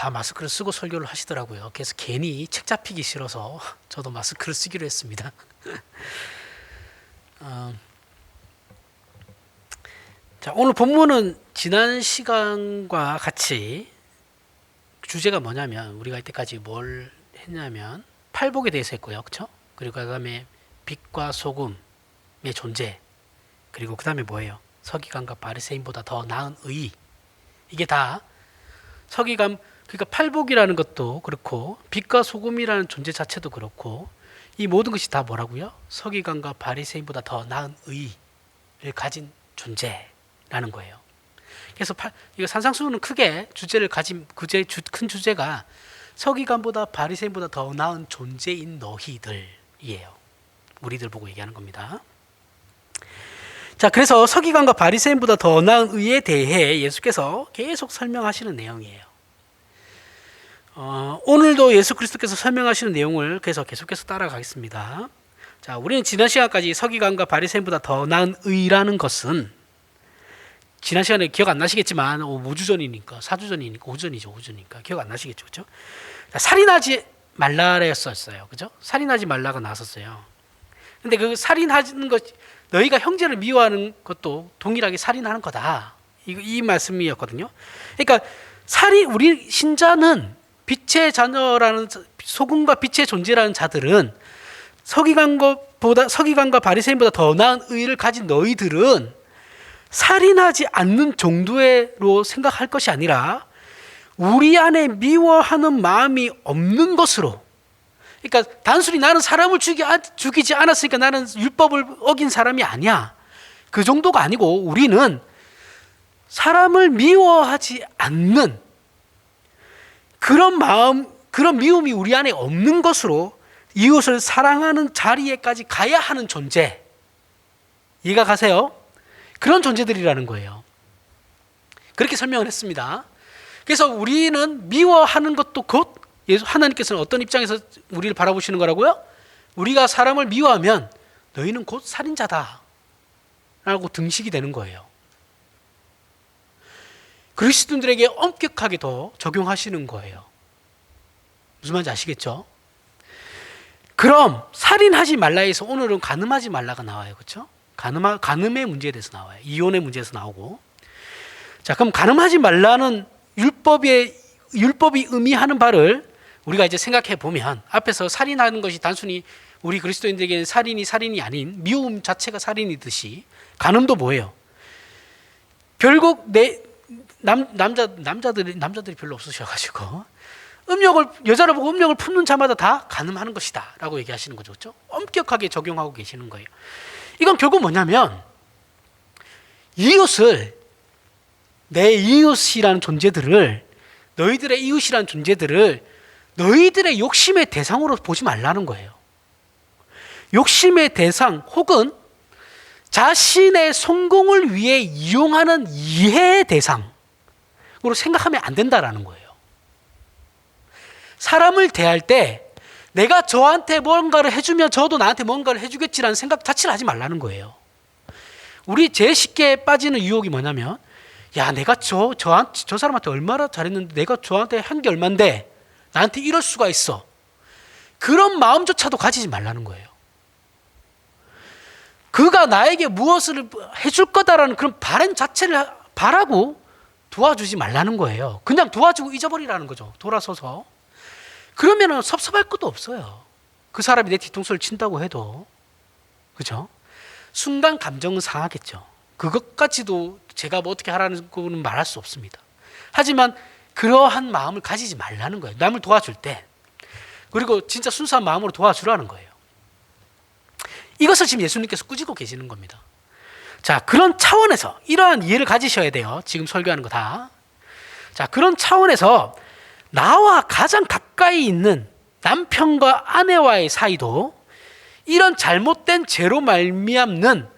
다 마스크를 쓰고 설교를 하시더라고요. 그래서 괜히 책 잡히기 싫어서 저도 마스크를 쓰기로 했습니다. 자, 오늘 본문은 지난 시간과 같이 주제가 뭐냐면 우리가 이때까지 뭘 했냐면 팔복에 대해서 했고요. 그렇죠? 그리고 그다음에 빛과 소금의 존재, 그리고 그다음에 뭐예요? 서기관과 바리새인보다 더 나은 의. 이게 다 서기관, 그러니까 팔복이라는 것도 그렇고 빛과 소금이라는 존재 자체도 그렇고 이 모든 것이 다 뭐라고요? 서기관과 바리새인보다 더 나은 의를 가진 존재라는 거예요. 그래서 이거 산상수훈은 크게 주제를 가진 큰 주제가 서기관보다 바리새인보다 더 나은 존재인 너희들이에요. 우리들 보고 얘기하는 겁니다. 자, 그래서 서기관과 바리새인보다 더 나은 의에 대해 예수께서 계속 설명하시는 내용이에요. 오늘도 예수 그리스도께서 설명하시는 내용을 그래서 계속해서 따라가겠습니다. 자, 우리는 지난 시간까지 서기관과 바리새인보다 더 나은 의라는 것은 지난 시간에 기억 안 나시겠지만 5주 전이니까 4주 전이니까 오전이니까 기억 안 나시겠죠, 그렇죠? 살인하지 말라였었어요, 그죠? 살인하지 말라가 나왔었어요. 근데 그 살인하는 것, 너희가 형제를 미워하는 것도 동일하게 살인하는 거다. 이 말씀이었거든요. 그러니까 우리 신자는 빛의 자녀라는, 소금과 빛의 존재라는 자들은 서기관과 바리새인보다 더 나은 의를 가진 너희들은 살인하지 않는 정도로 생각할 것이 아니라 우리 안에 미워하는 마음이 없는 것으로, 그러니까 단순히 나는 사람을 죽이지 않았으니까 나는 율법을 어긴 사람이 아니야, 그 정도가 아니고 우리는 사람을 미워하지 않는 그런 마음, 그런 미움이 우리 안에 없는 것으로 이웃을 사랑하는 자리에까지 가야 하는 존재, 이해가 가세요? 그런 존재들이라는 거예요. 그렇게 설명을 했습니다. 그래서 우리는 미워하는 것도 곧 하나님께서는 어떤 입장에서 우리를 바라보시는 거라고요? 우리가 사람을 미워하면 너희는 곧 살인자다 라고 등식이 되는 거예요. 그리스도인들에게 엄격하게 더 적용하시는 거예요. 무슨 말인지 아시겠죠? 그럼 살인하지 말라에서 오늘은 간음하지 말라가 나와요. 그렇죠? 간음의 문제에 대해서 나와요. 이혼의 문제에서 나오고. 자, 그럼 간음하지 말라는 율법이 의미하는 바를 우리가 이제 생각해 보면, 앞에서 살인하는 것이 단순히 우리 그리스도인들에게는 살인이 아닌 미움 자체가 살인이듯이 간음도 뭐예요? 결국 남자들이 별로 없으셔가지고 여자를 보고 음욕을 품는 자마다 다 간음하는 것이다 라고 얘기하시는 거죠. 그렇죠? 엄격하게 적용하고 계시는 거예요. 이건 결국 뭐냐면 내 이웃이라는 존재들을, 너희들의 이웃이라는 존재들을 너희들의 욕심의 대상으로 보지 말라는 거예요. 욕심의 대상 혹은 자신의 성공을 위해 이용하는 이해의 대상으로 생각하면 안 된다라는 거예요. 사람을 대할 때 내가 저한테 뭔가를 해주면 저도 나한테 뭔가를 해주겠지라는 생각 자체를 하지 말라는 거예요. 우리 제일 쉽게 빠지는 유혹이 뭐냐면, 야, 내가 저 사람한테 얼마나 잘했는데 내가 저한테 한 게 얼만데 나한테 이럴 수가 있어. 그런 마음조차도 가지지 말라는 거예요. 그가 나에게 무엇을 해줄 거다라는 그런 바람 자체를 바라고 도와주지 말라는 거예요. 그냥 도와주고 잊어버리라는 거죠. 돌아서서. 그러면 섭섭할 것도 없어요. 그 사람이 내 뒤통수를 친다고 해도. 그죠? 순간 감정은 상하겠죠. 그것까지도 제가 뭐 어떻게 하라는 거는 말할 수 없습니다. 하지만 그러한 마음을 가지지 말라는 거예요. 남을 도와줄 때. 그리고 진짜 순수한 마음으로 도와주라는 거예요. 이것을 지금 예수님께서 꾸짖고 계시는 겁니다. 자, 그런 차원에서 이러한 이해를 가지셔야 돼요. 지금 설교하는 거 다. 자, 그런 차원에서 나와 가장 가까이 있는 남편과 아내와의 사이도 이런 잘못된 죄로 말미암는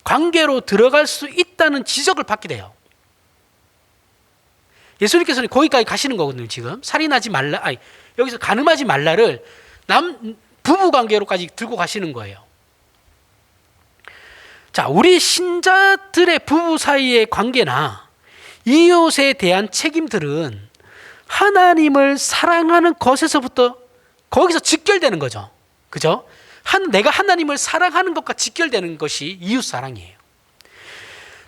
관계로 들어갈 수 있다는 지적을 받게 돼요. 예수님께서는 거기까지 가시는 거거든요. 지금 살인하지 말라, 여기서 간음하지 말라를 부부 관계로까지 들고 가시는 거예요. 자, 우리 신자들의 부부 사이의 관계나 이웃에 대한 책임들은 하나님을 사랑하는 것에서부터 거기서 직결되는 거죠. 그죠? 내가 하나님을 사랑하는 것과 직결되는 것이 이웃 사랑이에요.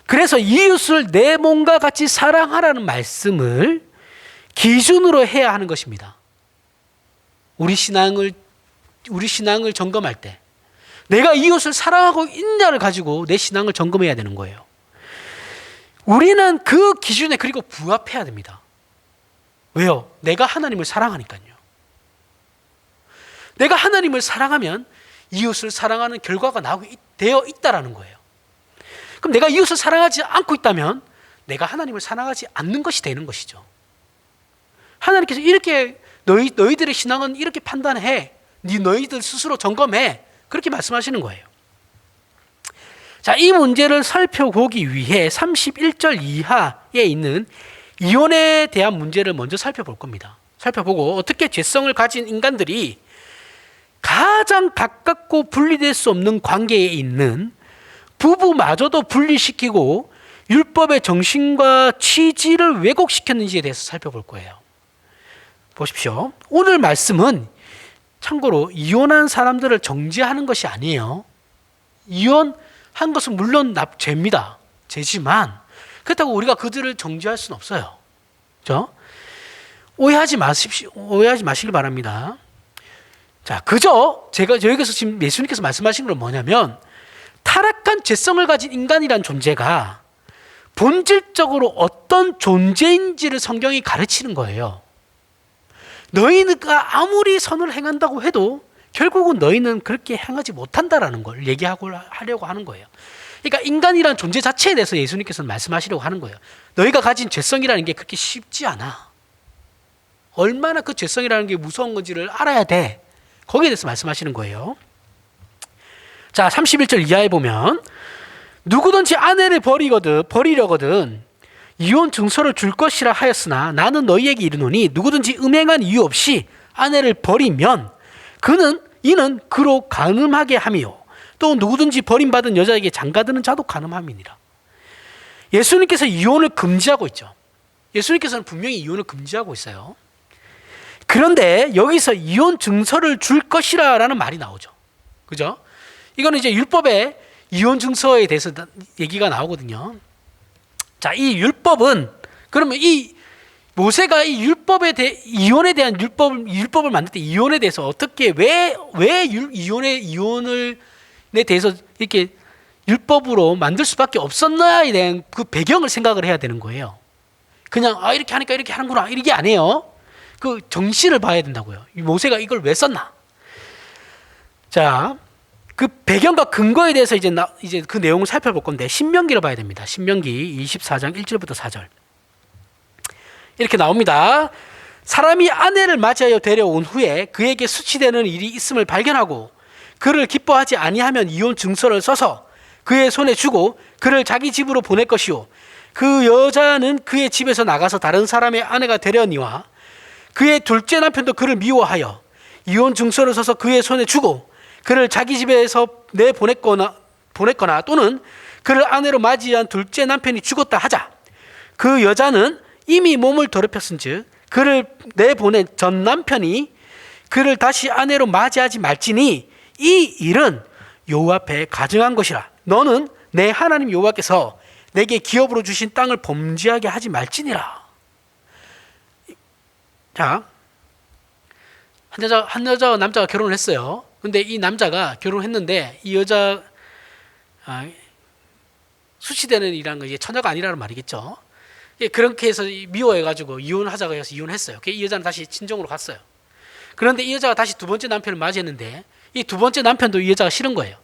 그래서 이웃을 내 몸과 같이 사랑하라는 말씀을 기준으로 해야 하는 것입니다. 우리 신앙을 점검할 때 내가 이웃을 사랑하고 있냐를 가지고 내 신앙을 점검해야 되는 거예요. 우리는 그 기준에 그리고 부합해야 됩니다. 왜요? 내가 하나님을 사랑하니까요. 내가 하나님을 사랑하면 이웃을 사랑하는 결과가 되어 있다라는 거예요. 그럼 내가 이웃을 사랑하지 않고 있다면 내가 하나님을 사랑하지 않는 것이 되는 것이죠. 하나님께서 이렇게 너희들의 신앙은 이렇게 판단해. 너희들 스스로 점검해. 그렇게 말씀하시는 거예요. 자, 이 문제를 살펴보기 위해 31절 이하에 있는 이혼에 대한 문제를 먼저 살펴볼 겁니다. 살펴보고 어떻게 죄성을 가진 인간들이 가장 가깝고 분리될 수 없는 관계에 있는 부부마저도 분리시키고 율법의 정신과 취지를 왜곡시켰는지에 대해서 살펴볼 거예요. 보십시오. 오늘 말씀은 참고로 이혼한 사람들을 정죄하는 것이 아니에요. 이혼한 것은 물론 죄입니다. 죄지만 그렇다고 우리가 그들을 정죄할 수는 없어요. 그렇죠? 오해하지 마시길 바랍니다. 자, 그저 제가 여기서 지금 예수님께서 말씀하신 건 뭐냐면 타락한 죄성을 가진 인간이란 존재가 본질적으로 어떤 존재인지를 성경이 가르치는 거예요. 너희가 아무리 선을 행한다고 해도 결국은 너희는 그렇게 행하지 못한다라는 걸 하려고 하는 거예요. 그러니까 인간이란 존재 자체에 대해서 예수님께서는 말씀하시려고 하는 거예요. 너희가 가진 죄성이라는 게 그렇게 쉽지 않아. 얼마나 그 죄성이라는 게 무서운 건지를 알아야 돼. 거기에 대해서 말씀하시는 거예요. 자, 31절 이하에 보면 누구든지 아내를 버리려거든 이혼 증서를 줄 것이라 하였으나 나는 너희에게 이르노니 누구든지 음행한 이유 없이 아내를 버리면 이는 그로 간음하게 함이요 또 누구든지 버림받은 여자에게 장가드는 자도 간음함이니라. 예수님께서 이혼을 금지하고 있죠. 예수님께서는 분명히 이혼을 금지하고 있어요. 그런데 여기서 이혼 증서를 줄 것이라 라는 말이 나오죠. 그죠? 이거는 이제 율법의 이혼 증서에 대해서 얘기가 나오거든요. 자, 이 율법은 그러면 이 모세가 이 이혼에 대한 율법을 만들 때 이혼에 대해서 어떻게 왜 이혼에 대해서 이렇게 율법으로 만들 수밖에 없었나에 대한 그 배경을 생각을 해야 되는 거예요. 그냥 이렇게 하니까 이렇게 하는구나 이게 아니에요. 그 정신을 봐야 된다고요. 모세가 이걸 왜 썼나? 자, 그 배경과 근거에 대해서 이제 그 내용을 살펴볼 건데 신명기를 봐야 됩니다. 신명기 24장 1절부터 4절. 이렇게 나옵니다. 사람이 아내를 맞이하여 데려온 후에 그에게 수치되는 일이 있음을 발견하고 그를 기뻐하지 아니하면 이혼 증서를 써서 그의 손에 주고 그를 자기 집으로 보낼 것이요 그 여자는 그의 집에서 나가서 다른 사람의 아내가 되려니와 그의 둘째 남편도 그를 미워하여 이혼 증서를 써서 그의 손에 주고 그를 자기 집에서 내보냈거나 또는 그를 아내로 맞이한 둘째 남편이 죽었다 하자. 그 여자는 이미 몸을 더럽혔은즉 그를 내보낸 전 남편이 그를 다시 아내로 맞이하지 말지니 이 일은 여호와 앞에 가증한 것이라. 너는 내 하나님 여호와께서 내게 기업으로 주신 땅을 범죄하게 하지 말지니라. 자, 한 여자와 남자가 결혼을 했어요. 근데 이 남자가 결혼했는데 이 여자 수치되는 일이라는 건 이제 처녀가 아니라는 말이겠죠. 그렇게 해서 미워해가지고 이혼하자고 해서 이혼했어요. 이 여자는 다시 친정으로 갔어요. 그런데 이 여자가 다시 두 번째 남편을 맞이했는데 이 두 번째 남편도 이 여자가 싫은 거예요.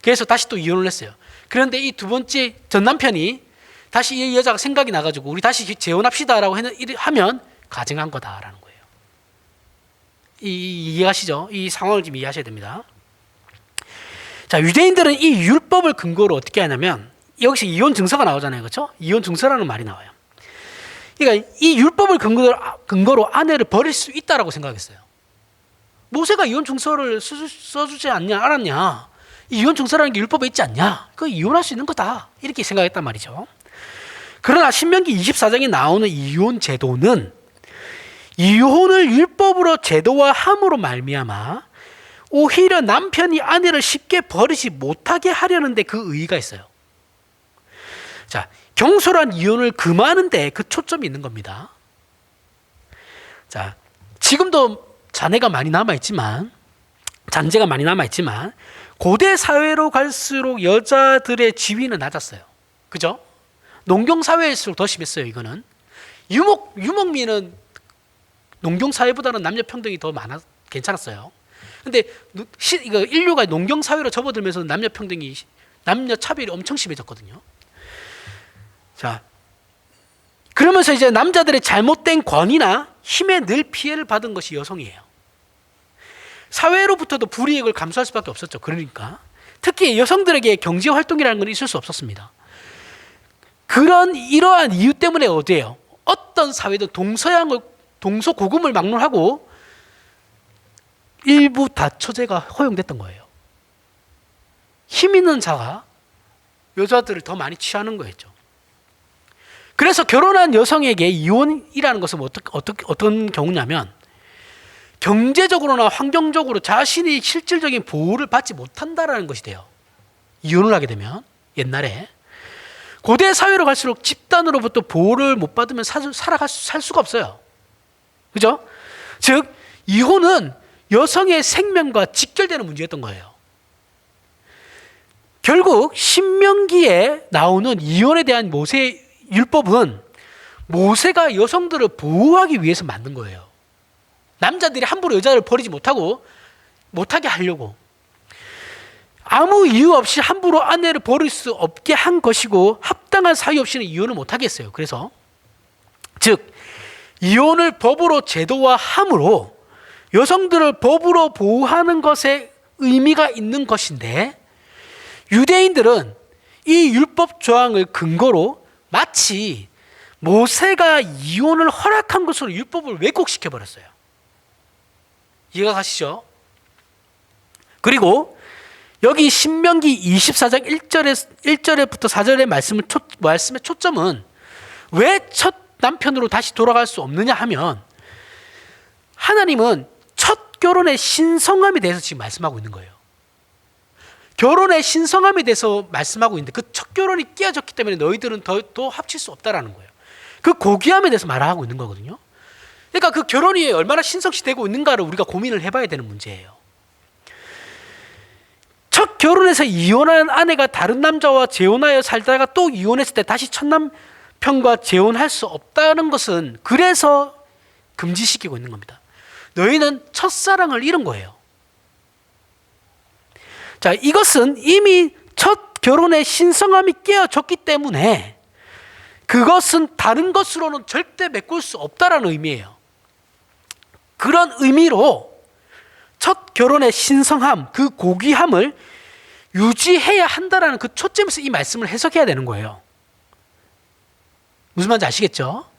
그래서 다시 또 이혼을 했어요. 그런데 이 두 번째 전 남편이 다시 이 여자가 생각이 나가지고 우리 다시 재혼합시다라고 하면 가증한 거다라는 거예요. 이해하시죠? 이 상황을 좀 이해하셔야 됩니다. 자, 유대인들은 이 율법을 근거로 어떻게 하냐면 여기서 이혼 증서가 나오잖아요. 그렇죠? 이혼 증서라는 말이 나와요. 그러니까 이 율법을 근거로 아내를 버릴 수 있다라고 생각했어요. 모세가 이혼 증서를 써주지 않았냐? 이혼 증서라는 게 율법에 있지 않냐? 그거 이혼할 수 있는 거다. 이렇게 생각했단 말이죠. 그러나 신명기 24장에 나오는 이혼 제도는 이혼을 율법으로 제도화함으로 말미암아 오히려 남편이 아내를 쉽게 버리지 못하게 하려는데 그 의의가 있어요. 자, 경솔한 이혼을 금하는데 그 초점이 있는 겁니다. 자, 지금도 잔재가 많이 남아있지만 고대 사회로 갈수록 여자들의 지위는 낮았어요. 그죠? 농경 사회일수록 더 심했어요. 이거는 유목민은 농경 사회보다는 남녀 평등이 더 괜찮았어요. 근데 인류가 농경 사회로 접어들면서 남녀 차별이 엄청 심해졌거든요. 자, 그러면서 이제 남자들의 잘못된 권위나 힘에 늘 피해를 받은 것이 여성이에요. 사회로부터도 불이익을 감수할 수밖에 없었죠. 그러니까 특히 여성들에게 경제 활동이라는 건 있을 수 없었습니다. 이러한 이유 때문에 어디에요? 어떤 사회도 동서고금을 막론하고 일부 다처제가 허용됐던 거예요. 힘 있는 자가 여자들을 더 많이 취하는 거였죠. 그래서 결혼한 여성에게 이혼이라는 것은 어떤 경우냐면 경제적으로나 환경적으로 자신이 실질적인 보호를 받지 못한다라는 것이 돼요. 이혼을 하게 되면. 옛날에 고대 사회로 갈수록 집단으로부터 보호를 못 받으면 살 수가 없어요. 그죠? 즉 이혼은 여성의 생명과 직결되는 문제였던 거예요. 결국 신명기에 나오는 이혼에 대한 모세의 율법은 모세가 여성들을 보호하기 위해서 만든 거예요. 남자들이 함부로 여자를 버리지 못하게 하려고. 아무 이유 없이 함부로 아내를 버릴 수 없게 한 것이고 합당한 사유 없이는 이혼을 못하게 했어요. 그래서 즉 이혼을 법으로 제도화함으로 여성들을 법으로 보호하는 것에 의미가 있는 것인데 유대인들은 이 율법 조항을 근거로 마치 모세가 이혼을 허락한 것으로 율법을 왜곡시켜 버렸어요. 이해가 가시죠? 그리고 여기 신명기 24장 1절부터 4절의 말씀의 초점은 왜 첫 남편으로 다시 돌아갈 수 없느냐 하면 하나님은 첫 결혼의 신성함에 대해서 지금 말씀하고 있는 거예요. 결혼의 신성함에 대해서 말씀하고 있는데 그 첫 결혼이 깨어졌기 때문에 너희들은 더 합칠 수 없다라는 거예요. 그 고귀함에 대해서 말하고 있는 거거든요. 그러니까 그 결혼이 얼마나 신성시되고 있는가를 우리가 고민을 해봐야 되는 문제예요. 첫 결혼해서 이혼한 아내가 다른 남자와 재혼하여 살다가 또 이혼했을 때 다시 첫 남편과 재혼할 수 없다는 것은 그래서 금지시키고 있는 겁니다. 너희는 첫사랑을 잃은 거예요. 자, 이것은 이미 첫 결혼의 신성함이 깨어졌기 때문에 그것은 다른 것으로는 절대 메꿀 수 없다라는 의미예요. 그런 의미로 첫 결혼의 신성함, 그 고귀함을 유지해야 한다라는 그 초점에서 이 말씀을 해석해야 되는 거예요. 무슨 말인지 아시겠죠?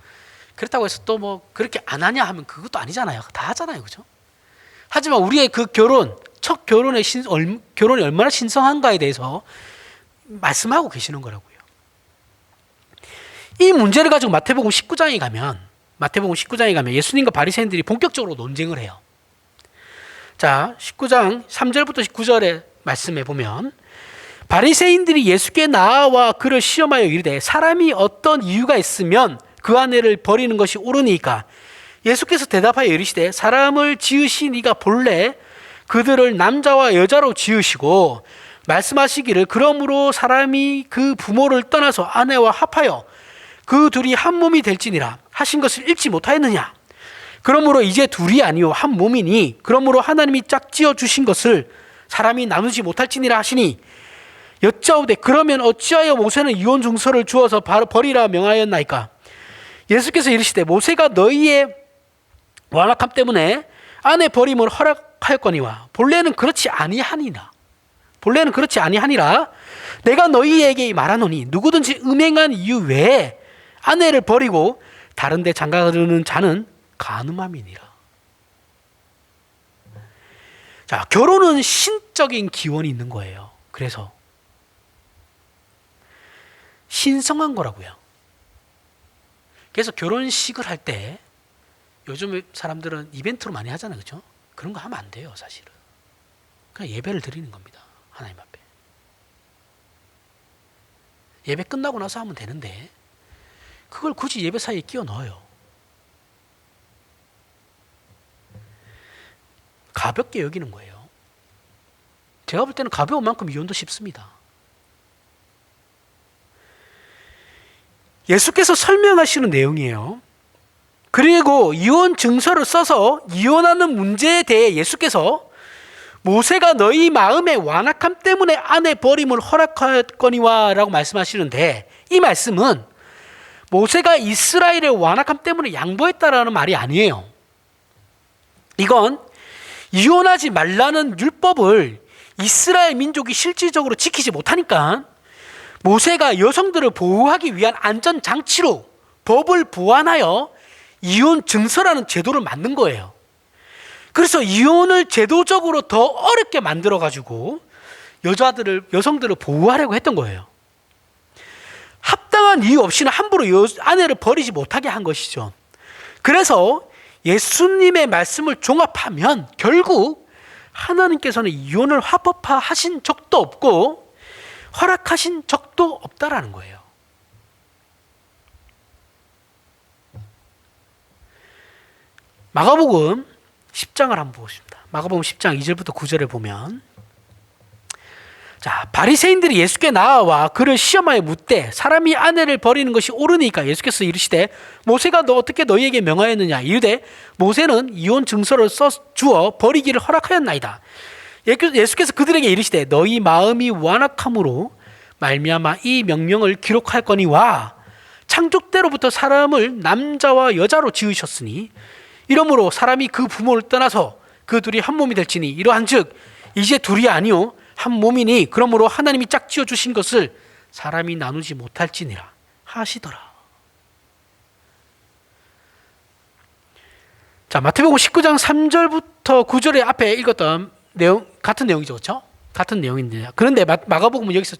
그렇다고 해서 또 뭐 그렇게 안 하냐 하면 그것도 아니잖아요. 다 하잖아요. 그죠? 하지만 우리의 그 첫 결혼의 결혼이 얼마나 신성한가에 대해서 말씀하고 계시는 거라고요. 이 문제를 가지고 마태복음 19장에 가면 예수님과 바리새인들이 본격적으로 논쟁을 해요. 자, 19장 3절부터 9절의 말씀에 보면 바리새인들이 예수께 나와 그를 시험하여 이르되 사람이 어떤 이유가 있으면 그 아내를 버리는 것이 옳으니까 예수께서 대답하여 이르시되 사람을 지으신 이가 본래 그들을 남자와 여자로 지으시고 말씀하시기를 그러므로 사람이 그 부모를 떠나서 아내와 합하여 그 둘이 한 몸이 될지니라 하신 것을 읽지 못하였느냐. 그러므로 이제 둘이 아니요 한 몸이니 그러므로 하나님이 짝지어 주신 것을 사람이 나누지 못할지니라 하시니 여짜오되 그러면 어찌하여 모세는 이혼 증서를 주어서 바로 버리라 명하였나이까. 예수께서 이르시되 모세가 너희의 완악함 때문에 아내 버림을 허락하였거니와 본래는 그렇지 아니하니라. 내가 너희에게 말하노니 누구든지 음행한 이유 외에 아내를 버리고 다른 데 장가가는 자는 간음함이니라. 자, 결혼은 신적인 기원이 있는 거예요. 그래서 신성한 거라고요. 그래서 결혼식을 할 때 요즘 사람들은 이벤트로 많이 하잖아요. 그죠? 그런 거 하면 안 돼요, 사실은. 그냥 예배를 드리는 겁니다. 하나님 앞에. 예배 끝나고 나서 하면 되는데 그걸 굳이 예배 사이에 끼워 넣어요. 가볍게 여기는 거예요. 제가 볼 때는 가벼운 만큼 이혼도 쉽습니다. 예수께서 설명하시는 내용이에요. 그리고 이혼 증서를 써서 이혼하는 문제에 대해 예수께서 모세가 너희 마음의 완악함 때문에 아내 버림을 허락하였거니와 라고 말씀하시는데, 이 말씀은 모세가 이스라엘의 완악함 때문에 양보했다라는 말이 아니에요. 이건 이혼하지 말라는 율법을 이스라엘 민족이 실질적으로 지키지 못하니까 모세가 여성들을 보호하기 위한 안전장치로 법을 보완하여 이혼 증서라는 제도를 만든 거예요. 그래서 이혼을 제도적으로 더 어렵게 만들어가지고 여성들을 보호하려고 했던 거예요. 합당한 이유 없이는 함부로 아내를 버리지 못하게 한 것이죠. 그래서 예수님의 말씀을 종합하면 결국 하나님께서는 이혼을 합법화하신 적도 없고 허락하신 적도 없다라는 거예요. 마가복음 10장을 한번 보겠습니다. 마가복음 10장 2절부터 9절에 보면, 자, 바리새인들이 예수께 나와 그를 시험하여 묻되 사람이 아내를 버리는 것이 옳으니까 예수께서 이르시되 모세가 어떻게 너희에게 명하였느냐 이르되 모세는 이혼 증서를 써 주어 버리기를 허락하였나이다. 예수께서 그들에게 이르시되 너희 마음이 완악함으로 말미암아 이 명령을 기록할거니와 창조 때로부터 사람을 남자와 여자로 지으셨으니 이러므로 사람이 그 부모를 떠나서 그 둘이 한 몸이 될지니 이러한즉 이제 둘이 아니요 한 몸이니 그러므로 하나님이 짝지어 주신 것을 사람이 나누지 못할지니라 하시더라. 자, 마태복음 19장 3절부터 9절에 앞에 읽었던 내용 같은 내용이죠, 그렇죠? 같은 내용인데 그런데 마가복음은 여기서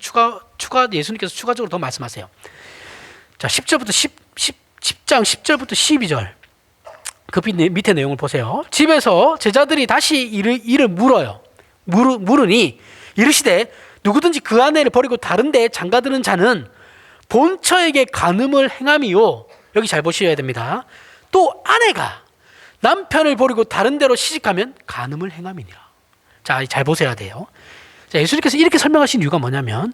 예수님께서 추가적으로 더 말씀하세요. 자, 10장 10절부터 12절 그 밑에 내용을 보세요. 집에서 제자들이 다시 이를 물어요. 물으니 이르시되 누구든지 그 아내를 버리고 다른 데에 장가드는 자는 본처에게 간음을 행함이요. 여기 잘 보셔야 됩니다. 또 아내가 남편을 버리고 다른 데로 시집가면 간음을 행함이니라. 자, 잘 보셔야 돼요. 자, 예수님께서 이렇게 설명하신 이유가 뭐냐면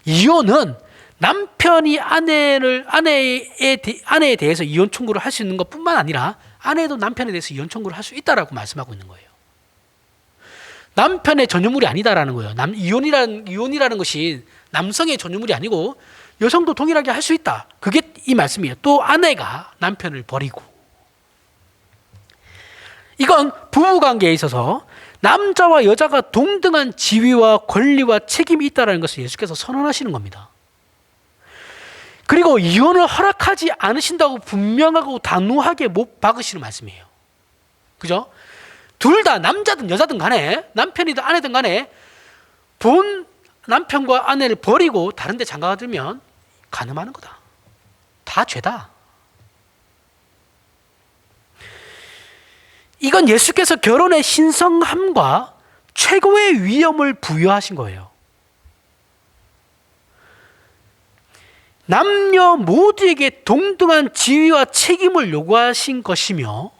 이혼은 남편이 아내에 대해서 이혼 청구를 할 수 있는 것뿐만 아니라 아내도 남편에 대해서 이혼 청구를 할 수 있다라고 말씀하고 있는 거예요. 남편의 전유물이 아니다라는 거예요. 이혼이라는 것이 남성의 전유물이 아니고 여성도 동일하게 할 수 있다. 그게 이 말씀이에요. 또 아내가 남편을 버리고. 이건 부부관계에 있어서 남자와 여자가 동등한 지위와 권리와 책임이 있다는 것을 예수께서 선언하시는 겁니다. 그리고 이혼을 허락하지 않으신다고 분명하고 단호하게 못 박으시는 말씀이에요. 그죠? 둘 다 남자든 여자든 간에 남편이든 아내든 간에 본 남편과 아내를 버리고 다른 데 장가가 들면 간음하는 거다. 다 죄다. 이건 예수께서 결혼의 신성함과 최고의 위엄을 부여하신 거예요. 남녀 모두에게 동등한 지위와 책임을 요구하신 것이며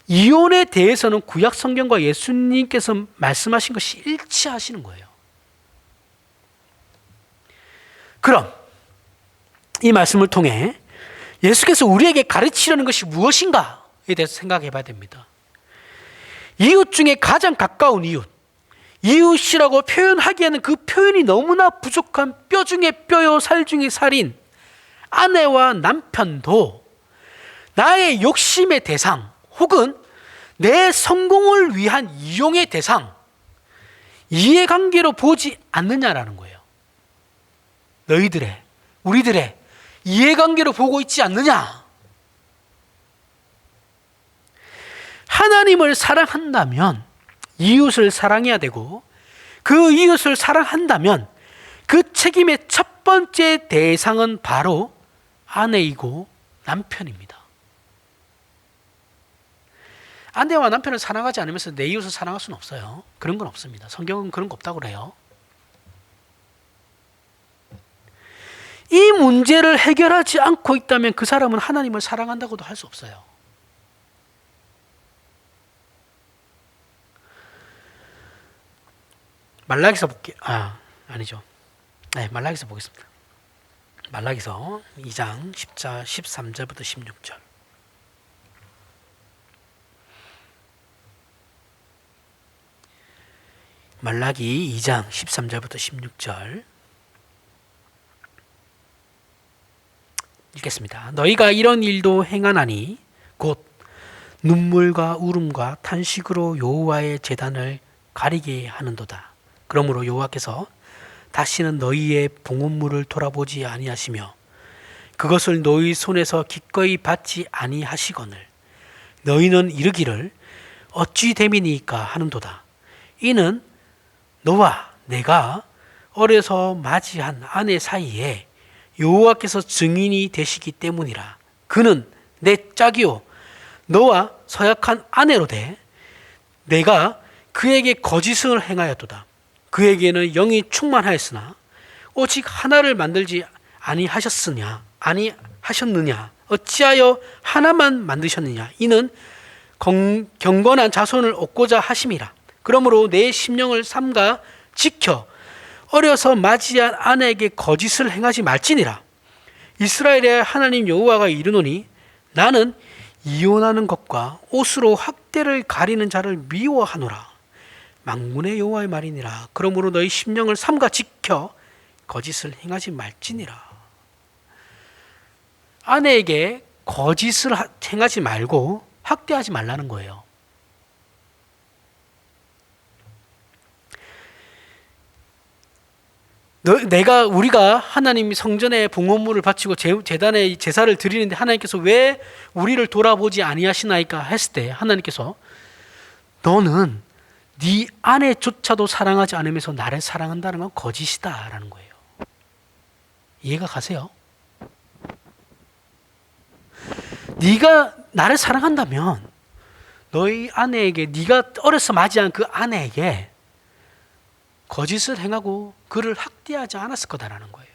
이혼에 대해서는 구약 성경과 예수님께서 말씀하신 것이 일치하시는 거예요. 그럼 이 말씀을 통해 예수께서 우리에게 가르치려는 것이 무엇인가에 대해서 생각해 봐야 됩니다. 이웃 중에 가장 가까운 이웃이라고 표현하기에는 그 표현이 너무나 부족한 뼈 중에 뼈요 살 중에 살인 아내와 남편도 나의 욕심의 대상 혹은 내 성공을 위한 이용의 대상, 이해관계로 보지 않느냐라는 거예요. 우리들의 이해관계로 보고 있지 않느냐. 하나님을 사랑한다면 이웃을 사랑해야 되고 그 이웃을 사랑한다면 그 책임의 첫 번째 대상은 바로 아내이고 남편입니다. 아내와 남편을 사랑하지 않으면서 내 이웃을 사랑할 수는 없어요. 그런 건 없습니다. 성경은 그런 거 없다고 그래요. 이 문제를 해결하지 않고 있다면 그 사람은 하나님을 사랑한다고도 할 수 없어요. 말라기서 볼게요. 아니죠. 네, 말라기서 보겠습니다. 말라기서 2장 13절부터 16절. 말라기 2장 13절부터 16절 읽겠습니다. 너희가 이런 일도 행하나니 곧 눈물과 울음과 탄식으로 여호와의 제단을 가리게 하는도다. 그러므로 여호와께서 다시는 너희의 봉헌물을 돌아보지 아니하시며 그것을 너희 손에서 기꺼이 받지 아니하시거늘 너희는 이르기를 어찌 됨이니까 하는도다. 이는 너와 내가 어려서 맞이한 아내 사이에 여호와께서 증인이 되시기 때문이라. 그는 내 짝이요 너와 서약한 아내로되 내가 그에게 거짓을 행하였도다. 그에게는 영이 충만하였으나 오직 하나를 만들지 아니하셨느냐 어찌하여 하나만 만드셨느냐. 이는 경건한 자손을 얻고자 하심이라. 그러므로 내 심령을 삼가 지켜 어려서 맞이한 아내에게 거짓을 행하지 말지니라. 이스라엘의 하나님 여호와가 이르노니 나는 이혼하는 것과 옷으로 학대를 가리는 자를 미워하노라. 만군의 여호와의 말이니라. 그러므로 너희 심령을 삼가 지켜 거짓을 행하지 말지니라. 아내에게 거짓을 행하지 말고 학대하지 말라는 거예요. 우리가 하나님 성전에 봉헌물을 바치고 제단에 제사를 드리는데 하나님께서 왜 우리를 돌아보지 아니하시나이까 했을 때 하나님께서 너는 네 아내조차도 사랑하지 않으면서 나를 사랑한다는 건 거짓이다라는 거예요. 이해가 가세요? 네가 나를 사랑한다면 너희 아내에게 네가 어려서 맞이한 그 아내에게 거짓을 행하고 그를 학대하지 않았을 거다라는 거예요.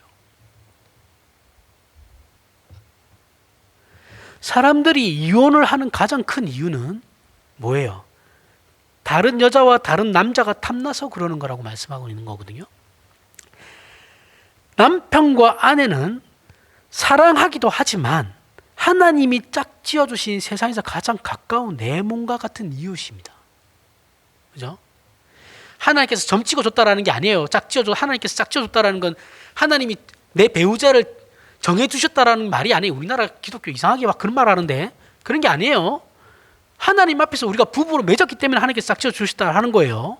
사람들이 이혼을 하는 가장 큰 이유는 뭐예요? 다른 여자와 다른 남자가 탐나서 그러는 거라고 말씀하고 있는 거거든요. 남편과 아내는 사랑하기도 하지만 하나님이 짝지어 주신 세상에서 가장 가까운 내 몸과 같은 이웃입니다. 그죠? 하나님께서 점 찍어줬다라는 게 아니에요. 하나님께서 짝지어줬다라는 건 하나님이 내 배우자를 정해주셨다라는 말이 아니에요. 우리나라 기독교 이상하게 막 그런 말 하는데 그런 게 아니에요. 하나님 앞에서 우리가 부부로 맺었기 때문에 하나님께서 짝지어주셨다 하는 거예요.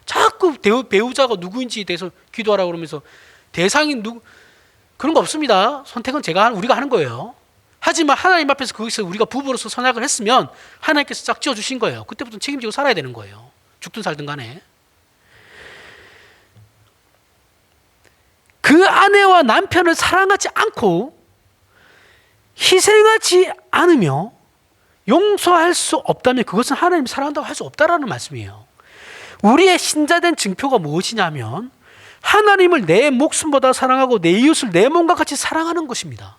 자꾸 배우자가 누구인지에 대해서 기도하라고 그러면서 대상이 그런 거 없습니다. 선택은 우리가 하는 거예요. 하지만 하나님 앞에서 거기서 우리가 부부로서 선택을 했으면 하나님께서 짝지어 주신 거예요. 그때부터 책임지고 살아야 되는 거예요. 죽든 살든 간에. 그 아내와 남편을 사랑하지 않고 희생하지 않으며 용서할 수 없다면 그것은 하나님 사랑한다고 할 수 없다라는 말씀이에요. 우리의 신자된 증표가 무엇이냐면 하나님을 내 목숨보다 사랑하고 내 이웃을 내 몸과 같이 사랑하는 것입니다.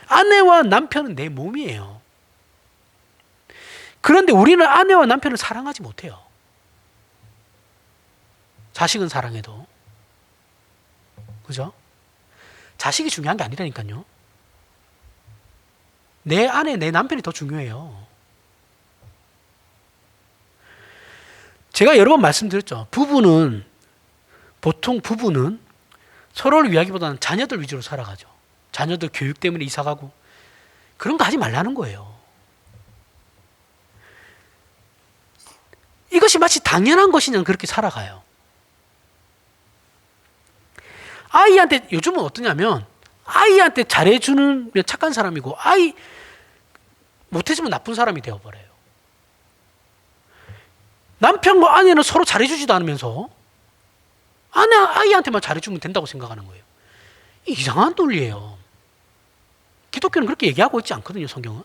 아내와 남편은 내 몸이에요. 그런데 우리는 아내와 남편을 사랑하지 못해요. 자식은 사랑해도. 그죠? 자식이 중요한 게 아니라니까요. 내 아내, 내 남편이 더 중요해요. 제가 여러 번 말씀드렸죠. 보통 부부는 서로를 위하기보다는 자녀들 위주로 살아가죠. 자녀들 교육 때문에 이사가고 그런 거 하지 말라는 거예요. 이것이 마치 당연한 것이냐 그렇게 살아가요. 아이한테 요즘은 어떠냐면 아이한테 잘해주는 착한 사람이고 아이 못해주면 나쁜 사람이 되어버려요. 남편과 아내는 서로 잘해주지도 않으면서 아이한테만 잘해주면 된다고 생각하는 거예요. 이상한 논리예요. 기독교는 그렇게 얘기하고 있지 않거든요. 성경은.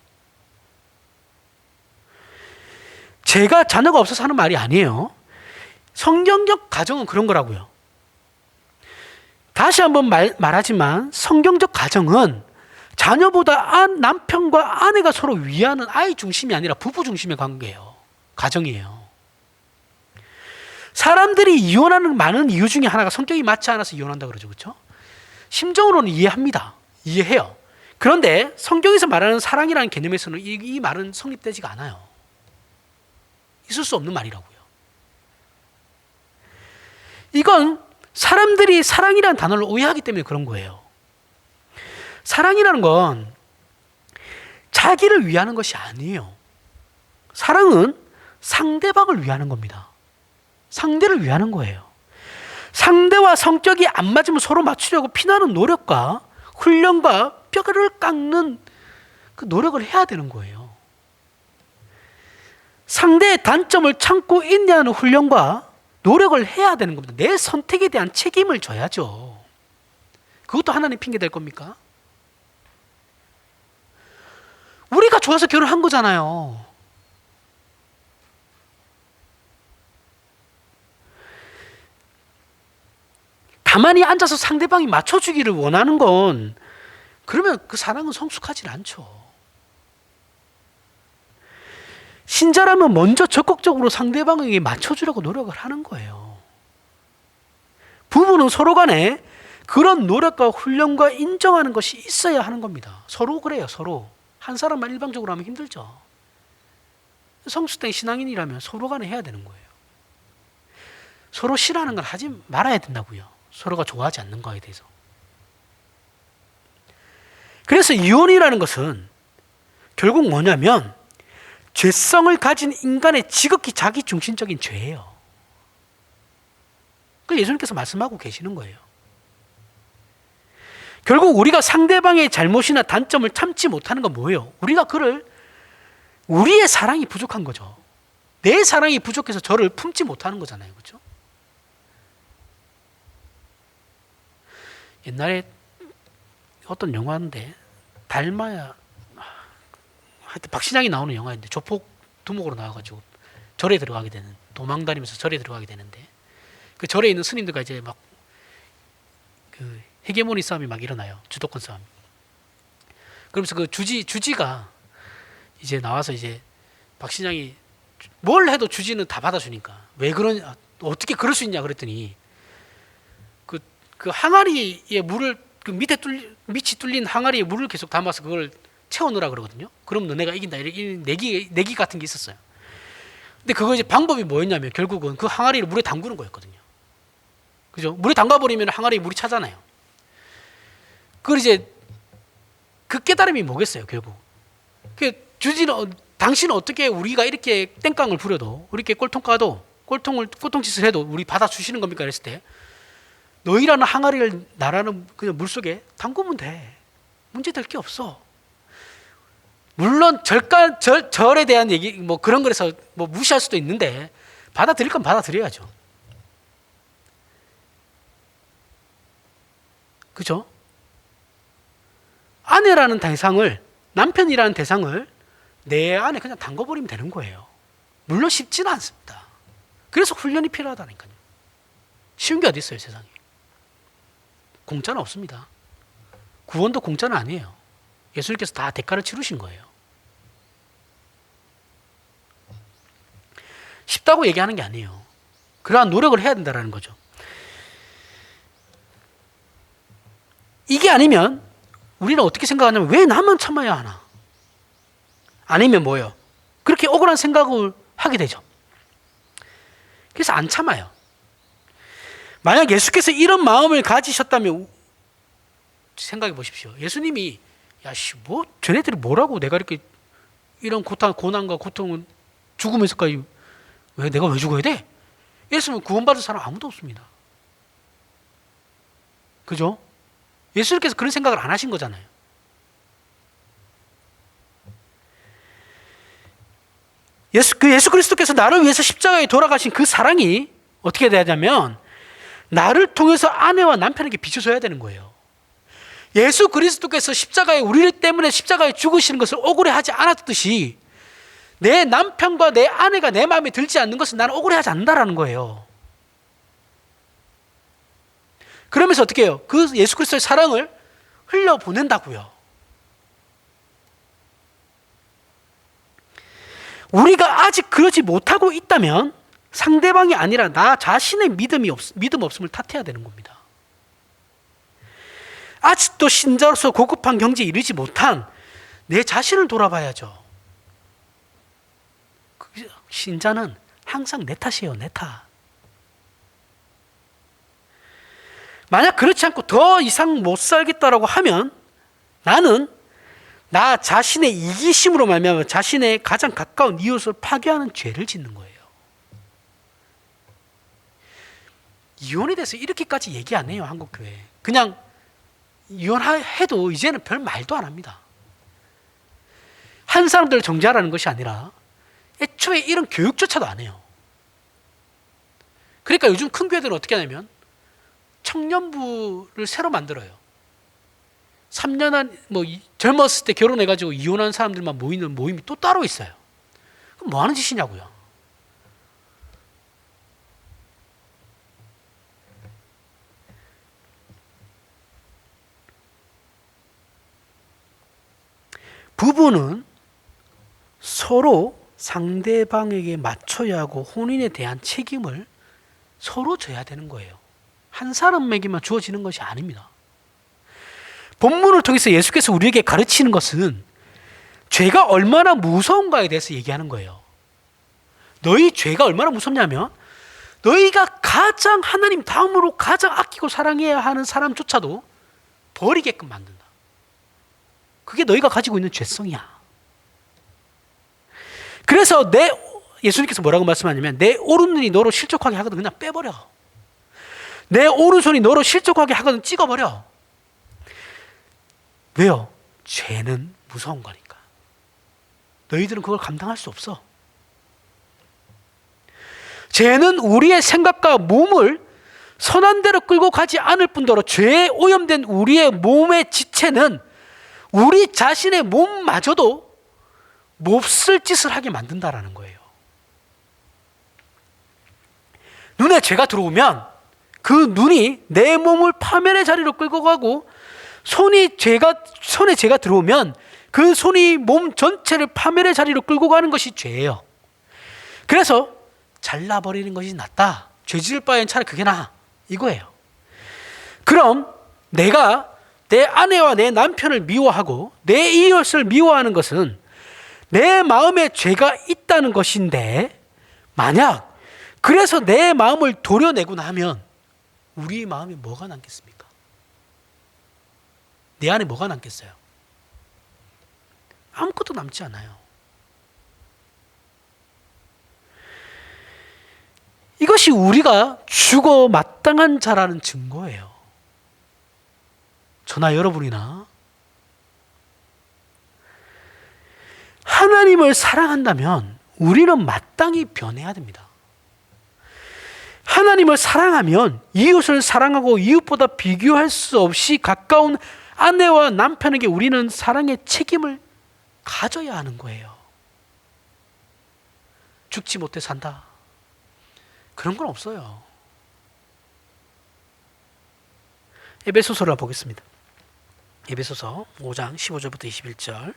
제가 자녀가 없어서 하는 말이 아니에요. 성경적 가정은 그런 거라고요. 다시 한번 말하지만 성경적 가정은 자녀보다 남편과 아내가 서로 위하는 아이 중심이 아니라 부부 중심의 관계예요. 가정이에요. 사람들이 이혼하는 많은 이유 중에 하나가 성격이 맞지 않아서 이혼한다 그러죠. 그렇죠? 심정으로는 이해합니다. 이해해요. 그런데 성경에서 말하는 사랑이라는 개념에서는 이 말은 성립되지가 않아요. 있을 수 없는 말이라고요. 이건 사람들이 사랑이라는 단어를 오해하기 때문에 그런 거예요. 사랑이라는 건 자기를 위하는 것이 아니에요. 사랑은 상대방을 위하는 겁니다. 상대를 위하는 거예요. 상대와 성격이 안 맞으면 서로 맞추려고 피나는 노력과 훈련과 뼈를 깎는 그 노력을 해야 되는 거예요. 상대의 단점을 참고 인내하는 훈련과 노력을 해야 되는 겁니다. 내 선택에 대한 책임을 져야죠. 그것도 하나님 핑계 될 겁니까? 우리가 좋아서 결혼한 거잖아요. 가만히 앉아서 상대방이 맞춰주기를 원하는 건 그러면 그 사랑은 성숙하지 않죠. 신자라면 먼저 적극적으로 상대방에게 맞춰주려고 노력을 하는 거예요. 부부는 서로 간에 그런 노력과 훈련과 인정하는 것이 있어야 하는 겁니다. 서로 그래요. 서로. 한 사람만 일방적으로 하면 힘들죠. 성숙된 신앙인이라면 서로 간에 해야 되는 거예요. 서로 싫어하는 걸 하지 말아야 된다고요. 서로가 좋아하지 않는 거에 대해서. 그래서 이혼이라는 것은 결국 뭐냐면 죄성을 가진 인간의 지극히 자기중심적인 죄예요. 그걸 예수님께서 말씀하고 계시는 거예요. 결국 우리가 상대방의 잘못이나 단점을 참지 못하는 건 뭐예요? 우리가 우리의 사랑이 부족한 거죠. 내 사랑이 부족해서 저를 품지 못하는 거잖아요. 그렇죠? 옛날에 어떤 영화인데 달마야 하여튼 박신양이 나오는 영화인데 조폭 두목으로 나와가지고 절에 들어가게 되는, 도망다니면서 절에 들어가게 되는데 그 절에 있는 스님들과 이제 막 그 헤게모니 싸움이 막 일어나요. 주도권 싸움. 그러면서 그 주지가 이제 나와서 이제 박신양이 뭘 해도 주지는 다 받아주니까 왜 그러냐, 어떻게 그럴 수 있냐 그랬더니 그 항아리에 물을 그 밑이 뚫린 항아리에 물을 계속 담아서 그걸 채워넣으라 그러거든요. 그럼 너네가 이긴다. 이런 내기 같은 게 있었어요. 근데 그거 이제 방법이 뭐였냐면 결국은 그 항아리를 물에 담그는 거였거든요. 그죠? 물에 담가버리면 항아리에 물이 차잖아요. 그걸 이제 그 깨달음이 뭐겠어요, 결국. 그 주지는 당신은 어떻게 우리가 이렇게 땡깡을 부려도 이렇게 꼴통 까도 꼴통짓을 해도 우리 받아주시는 겁니까? 그랬을 때 너희라는 항아리를 나라는 그냥 물속에 담그면 돼. 문제될 게 없어. 물론 절에 대한 얘기 뭐 그런 거라서 뭐 무시할 수도 있는데 받아들일 건 받아들여야죠. 그죠? 아내라는 대상을, 남편이라는 대상을 내 안에 그냥 담궈버리면 되는 거예요. 물론 쉽지는 않습니다. 그래서 훈련이 필요하다니까요. 쉬운 게 어디 있어요, 세상에. 공짜는 없습니다. 구원도 공짜는 아니에요. 예수님께서 다 대가를 치르신 거예요. 쉽다고 얘기하는 게 아니에요. 그러한 노력을 해야 된다는 거죠. 이게 아니면 우리는 어떻게 생각하냐면 왜 나만 참아야 하나? 아니면 뭐예요? 그렇게 억울한 생각을 하게 되죠. 그래서 안 참아요. 만약 예수께서 이런 마음을 가지셨다면 생각해 보십시오. 예수님이 뭐 쟤네들이 뭐라고 내가 이렇게 이런 고난과 고통은 죽으면서까지 내가 왜 죽어야 돼? 이랬으면 구원받을 사람 아무도 없습니다. 그죠? 예수님께서 그런 생각을 안 하신 거잖아요. 예수 그리스도께서 나를 위해서 십자가에 돌아가신 그 사랑이 어떻게 되냐면 나를 통해서 아내와 남편에게 비춰줘야 되는 거예요. 예수 그리스도께서 우리를 때문에 십자가에 죽으시는 것을 억울해하지 않았듯이 내 남편과 내 아내가 내 마음에 들지 않는 것은 나는 억울해하지 않는다라는 거예요. 그러면서 어떻게 해요? 그 예수 그리스도의 사랑을 흘려보낸다고요. 우리가 아직 그러지 못하고 있다면 상대방이 아니라 나 자신의 믿음 없음을 탓해야 되는 겁니다. 아직도 신자로서 고급한 경지에 이르지 못한 내 자신을 돌아봐야죠. 신자는 항상 내 탓이에요, 내 탓. 만약 그렇지 않고 더 이상 못 살겠다라고 하면 나는 나 자신의 이기심으로 말미암아 자신의 가장 가까운 이웃을 파괴하는 죄를 짓는 거예요. 이혼에 대해서 이렇게까지 얘기 안 해요, 한국 교회. 그냥 이혼해도 이제는 별 말도 안 합니다. 한 사람들을 정죄하라는 것이 아니라 애초에 이런 교육조차도 안 해요. 그러니까 요즘 큰 교회들은 어떻게 하냐면 청년부를 새로 만들어요. 3년 젊었을 때 결혼해가지고 이혼한 사람들만 모이는 모임이 또 따로 있어요. 그럼 뭐 하는 짓이냐고요. 부부는 서로 상대방에게 맞춰야 하고 혼인에 대한 책임을 서로 져야 되는 거예요. 한 사람에게만 주어지는 것이 아닙니다. 본문을 통해서 예수께서 우리에게 가르치는 것은 죄가 얼마나 무서운가에 대해서 얘기하는 거예요. 너희 죄가 얼마나 무섭냐면 너희가 가장 하나님 다음으로 가장 아끼고 사랑해야 하는 사람조차도 버리게끔 만든다. 그게 너희가 가지고 있는 죄성이야. 그래서 예수님께서 뭐라고 말씀하냐면 내 오른눈이 너로 실족하게 하거든 그냥 빼버려. 내 오른손이 너로 실족하게 하거든 찍어버려. 왜요? 죄는 무서운 거니까. 너희들은 그걸 감당할 수 없어. 죄는 우리의 생각과 몸을 선한 대로 끌고 가지 않을 뿐더러 죄에 오염된 우리의 몸의 지체는 우리 자신의 몸마저도 몹쓸 짓을 하게 만든다라는 거예요. 눈에 죄가 들어오면 그 눈이 내 몸을 파멸의 자리로 끌고 가고 손에 죄가 들어오면 그 손이 몸 전체를 파멸의 자리로 끌고 가는 것이 죄예요. 그래서 잘라버리는 것이 낫다. 죄 지을 바엔 차라리 그게 나아. 이거예요. 그럼 내가 내 아내와 내 남편을 미워하고 내 이웃을 미워하는 것은 내 마음에 죄가 있다는 것인데 만약 그래서 내 마음을 도려내고 나면 우리 마음에 뭐가 남겠습니까? 내 안에 뭐가 남겠어요? 아무것도 남지 않아요. 이것이 우리가 죽어 마땅한 자라는 증거예요. 저나 여러분이나 하나님을 사랑한다면 우리는 마땅히 변해야 됩니다. 하나님을 사랑하면 이웃을 사랑하고 이웃보다 비교할 수 없이 가까운 아내와 남편에게 우리는 사랑의 책임을 가져야 하는 거예요. 죽지 못해 산다. 그런 건 없어요. 에베소서를 보겠습니다. 에베소서 5장 15절부터 21절.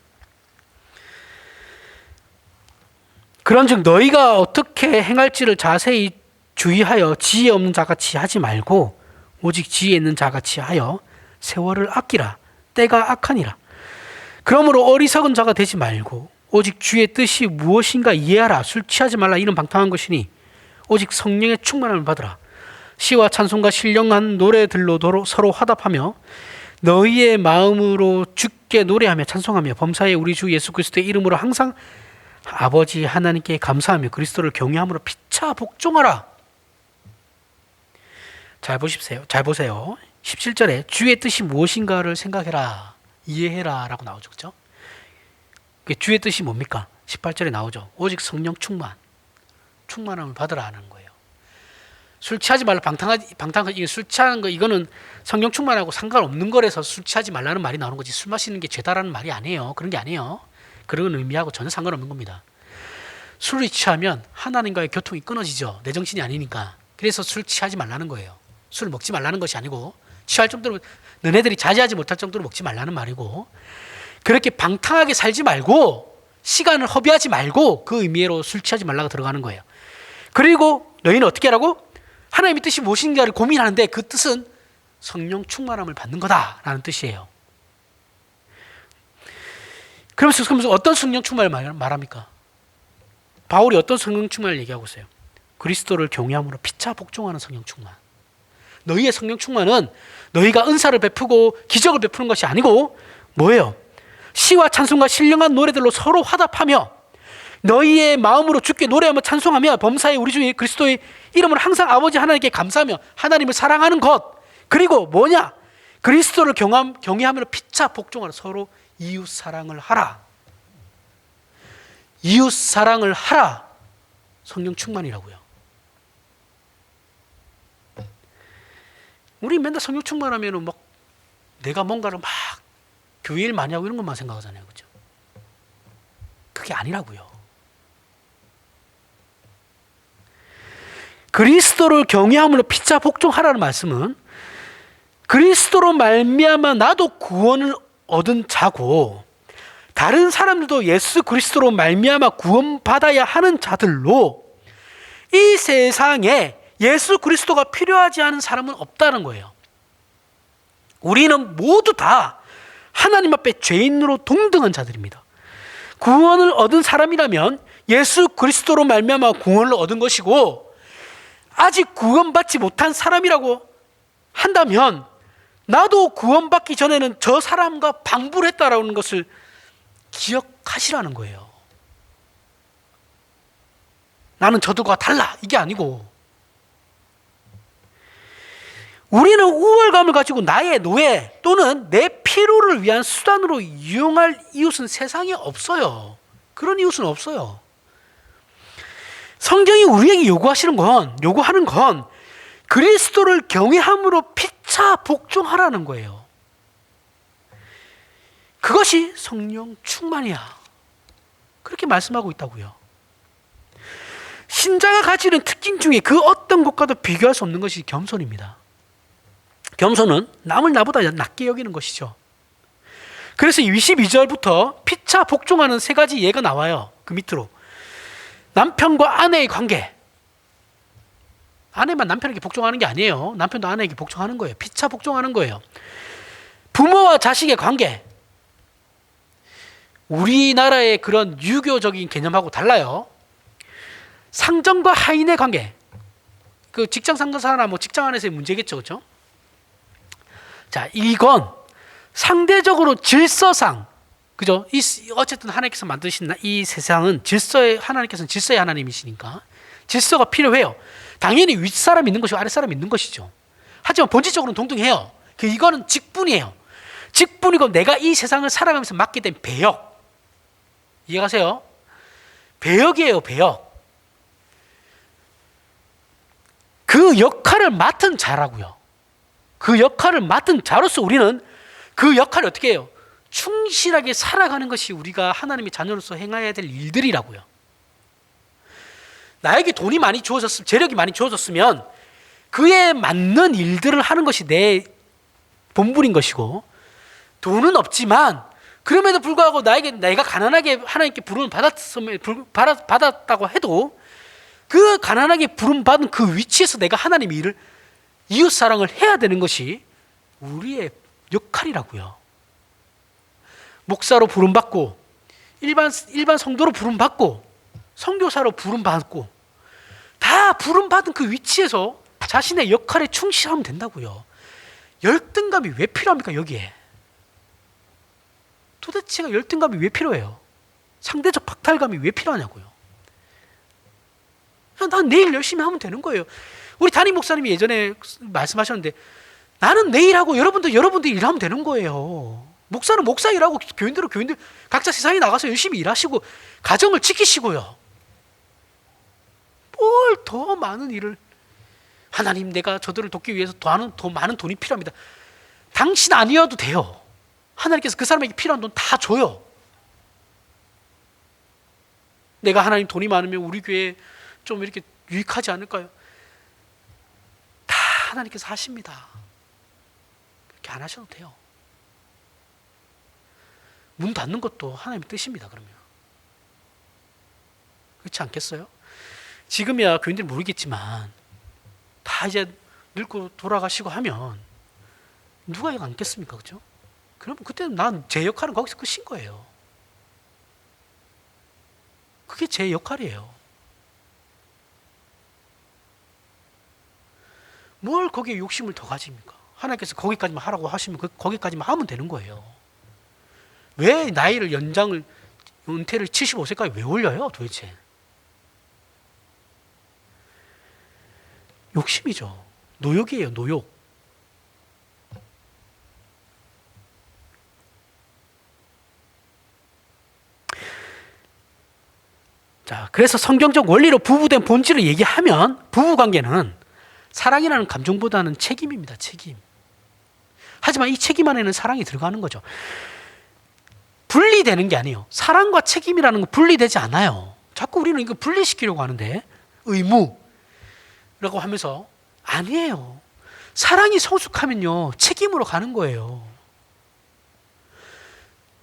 그런즉 너희가 어떻게 행할지를 자세히 주의하여 지혜 없는 자같이 하지 말고 오직 지혜 있는 자같이 하여 세월을 아끼라. 때가 악하니라. 그러므로 어리석은 자가 되지 말고 오직 주의 뜻이 무엇인가 이해하라. 술 취하지 말라. 이는 방탕한 것이니 오직 성령의 충만함을 받으라. 시와 찬송과 신령한 노래들로 서로 화답하며 너희의 마음으로 주께 노래하며 찬송하며 범사에 우리 주 예수 그리스도의 이름으로 항상 아버지 하나님께 감사하며 그리스도를 경외함으로 피차 복종하라. 잘 보세요. 17절에 주의 뜻이 무엇인가를 생각해라. 이해해라 라고 나오죠. 그렇죠? 주의 뜻이 뭡니까? 18절에 나오죠. 오직 성령 충만함을 받으라 하는 거예요. 술 취하지 말라. 방탕하지. 술 취하는 거 이거는 성령 충만하고 상관없는 거라서 술 취하지 말라는 말이 나오는 거지. 술 마시는 게 죄다라는 말이 아니에요. 그런 게 아니에요. 그런 의미하고 전혀 상관없는 겁니다. 술을 취하면 하나님과의 교통이 끊어지죠. 내 정신이 아니니까. 그래서 술 취하지 말라는 거예요. 술을 먹지 말라는 것이 아니고, 취할 정도로, 너네들이 자제하지 못할 정도로 먹지 말라는 말이고, 그렇게 방탕하게 살지 말고 시간을 허비하지 말고 그 의미로 술 취하지 말라고 들어가는 거예요. 그리고 너희는 어떻게 하라고? 하나님의 뜻이 무엇인가를 고민하는데 그 뜻은 성령 충만함을 받는 거다라는 뜻이에요. 그러면서 어떤 성령 충만을 말합니까? 바울이 어떤 성령 충만을 얘기하고 있어요? 그리스도를 경외함으로 피차 복종하는 성령 충만. 너희의 성령 충만은 너희가 은사를 베푸고 기적을 베푸는 것이 아니고 뭐예요? 시와 찬송과 신령한 노래들로 서로 화답하며 너희의 마음으로 주께 노래하며 찬송하며 범사에 우리 주 그리스도의 이름을 항상 아버지 하나님께 감사하며 하나님을 사랑하는 것. 그리고 뭐냐? 그리스도를 경외하며 피차 복종하라. 서로 이웃 사랑을 하라. 이웃 사랑을 하라. 성령 충만이라고요. 우리 맨날 성령 충만하면은 막 내가 뭔가를 막 교회 일 많이 하고 이런 것만 생각하잖아요. 그죠? 그게 아니라고요. 그리스도를 경외함으로 피차 복종하라는 말씀은 그리스도로 말미암아 나도 구원을 얻은 자고 다른 사람들도 예수 그리스도로 말미암아 구원받아야 하는 자들로 이 세상에 예수 그리스도가 필요하지 않은 사람은 없다는 거예요. 우리는 모두 다 하나님 앞에 죄인으로 동등한 자들입니다. 구원을 얻은 사람이라면 예수 그리스도로 말미암아 구원을 얻은 것이고 아직 구원받지 못한 사람이라고 한다면 나도 구원받기 전에는 저 사람과 방불 했다라는 것을 기억하시라는 거예요. 나는 저들과 달라 이게 아니고 우리는 우월감을 가지고 나의 노예 또는 내 필요를 위한 수단으로 이용할 이웃은 세상에 없어요. 그런 이웃은 없어요. 성경이 우리에게 요구하는 건 그리스도를 경외함으로 피차 복종하라는 거예요. 그것이 성령 충만이야. 그렇게 말씀하고 있다고요. 신자가 가지는 특징 중에 그 어떤 것과도 비교할 수 없는 것이 겸손입니다. 겸손은 남을 나보다 낮게 여기는 것이죠. 그래서 22절부터 피차 복종하는 세 가지 예가 나와요. 그 밑으로. 남편과 아내의 관계. 아내만 남편에게 복종하는 게 아니에요. 남편도 아내에게 복종하는 거예요. 피차 복종하는 거예요. 부모와 자식의 관계. 우리나라의 그런 유교적인 개념하고 달라요. 상전과 하인의 관계. 그 직장 상사나 뭐 직장 안에서의 문제겠죠. 그렇죠? 자, 이건 상대적으로 질서상, 그죠? 어쨌든 하나님께서 만드신 이 세상은 하나님께서는 질서의 하나님이시니까 질서가 필요해요. 당연히 윗사람 있는 것이고 아랫사람 있는 것이죠. 하지만 본질적으로는 동등해요. 이거는 직분이에요. 직분이고 내가 이 세상을 살아가면서 맡게 된 배역. 이해가세요? 배역이에요, 배역. 그 역할을 맡은 자라고요. 그 역할을 맡은 자로서 우리는 그 역할을 어떻게 해요? 충실하게 살아가는 것이 우리가 하나님의 자녀로서 행해야 될 일들이라고요. 나에게 돈이 많이 주어졌으면, 재력이 많이 주어졌으면 그에 맞는 일들을 하는 것이 내 본분인 것이고, 돈은 없지만 그럼에도 불구하고 내가 가난하게 하나님께 부름을 받았다고 해도 그 가난하게 부름받은 그 위치에서 내가 하나님의 일을 이웃사랑을 해야 되는 것이 우리의 역할이라고요. 목사로 부름받고 일반 성도로 부름받고 선교사로 부름받고 다 부름받은 그 위치에서 자신의 역할에 충실하면 된다고요. 열등감이 왜 필요합니까? 여기에 도대체가 열등감이 왜 필요해요? 상대적 박탈감이 왜 필요하냐고요. 난 내일 열심히 하면 되는 거예요. 우리 담임 목사님이 예전에 말씀하셨는데 나는 내일 하고 여러분들 일하면 되는 거예요. 목사는 목사 일하고 교인들은 교인들 각자 세상에 나가서 열심히 일하시고 가정을 지키시고요. 뭘 더 많은 일을 하나님 내가 저들을 돕기 위해서 더 많은 돈이 필요합니다. 당신 아니어도 돼요. 하나님께서 그 사람에게 필요한 돈 다 줘요. 내가 하나님 돈이 많으면 우리 교회에 좀 이렇게 유익하지 않을까요? 다 하나님께서 하십니다. 그렇게 안 하셔도 돼요. 문 닫는 것도 하나님의 뜻입니다. 그러면 그렇지 않겠어요? 지금이야 교인들이 모르겠지만 다 이제 늙고 돌아가시고 하면 누가 이거 안겠습니까? 그죠? 그러면 그때는 난 제 역할은 거기서 끝인 거예요. 그게 제 역할이에요. 뭘 거기에 욕심을 더 가집니까? 하나님께서 거기까지만 하라고 하시면 거기까지만 하면 되는 거예요. 왜 나이를 연장을 은퇴를 75세까지 왜 올려요 도대체? 욕심이죠. 노욕이에요. 노욕. 자, 그래서 성경적 원리로 부부된 본질을 얘기하면 부부관계는 사랑이라는 감정보다는 책임입니다. 책임. 하지만 이 책임 안에는 사랑이 들어가는 거죠. 분리되는 게 아니에요. 사랑과 책임이라는 건 분리되지 않아요. 자꾸 우리는 이거 분리시키려고 하는데 의무라고 하면서 아니에요. 사랑이 성숙하면요 책임으로 가는 거예요.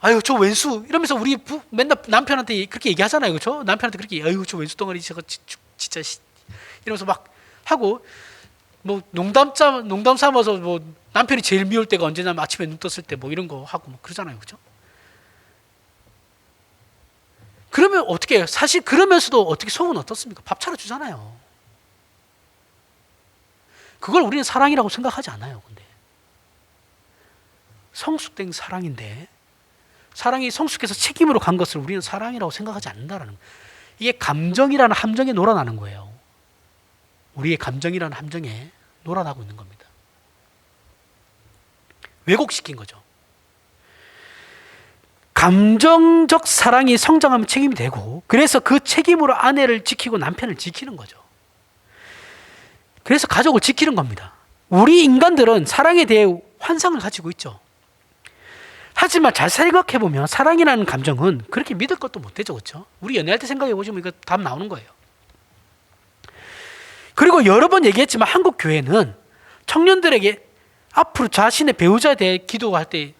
아유 저 왼수 이러면서 우리 맨날 남편한테 그렇게 얘기하잖아요. 그렇죠? 남편한테 그렇게 아유 저 왼수 덩어리 저거 진짜 이러면서 막 하고 뭐 농담 삼아서 뭐 남편이 제일 미울 때가 언제냐면 아침에 눈 떴을 때 뭐 이런 거 하고 막 그러잖아요. 그렇죠? 그러면 어떻게 해요? 사실 그러면서도 어떻게 속은 어떻습니까? 밥 차려주잖아요. 그걸 우리는 사랑이라고 생각하지 않아요. 근데 성숙된 사랑인데 사랑이 성숙해서 책임으로 간 것을 우리는 사랑이라고 생각하지 않는다라는 거예요. 이게 감정이라는 함정에 놀아나는 거예요. 우리의 감정이라는 함정에 놀아나고 있는 겁니다. 왜곡시킨 거죠. 감정적 사랑이 성장하면 책임이 되고 그래서 그 책임으로 아내를 지키고 남편을 지키는 거죠. 그래서 가족을 지키는 겁니다. 우리 인간들은 사랑에 대해 환상을 가지고 있죠. 하지만 잘 생각해보면 사랑이라는 감정은 그렇게 믿을 것도 못 되죠. 그렇죠? 우리 연애할 때 생각해보시면 이거 답 나오는 거예요. 그리고 여러 번 얘기했지만 한국 교회는 청년들에게 앞으로 자신의 배우자에 대해 기도할 때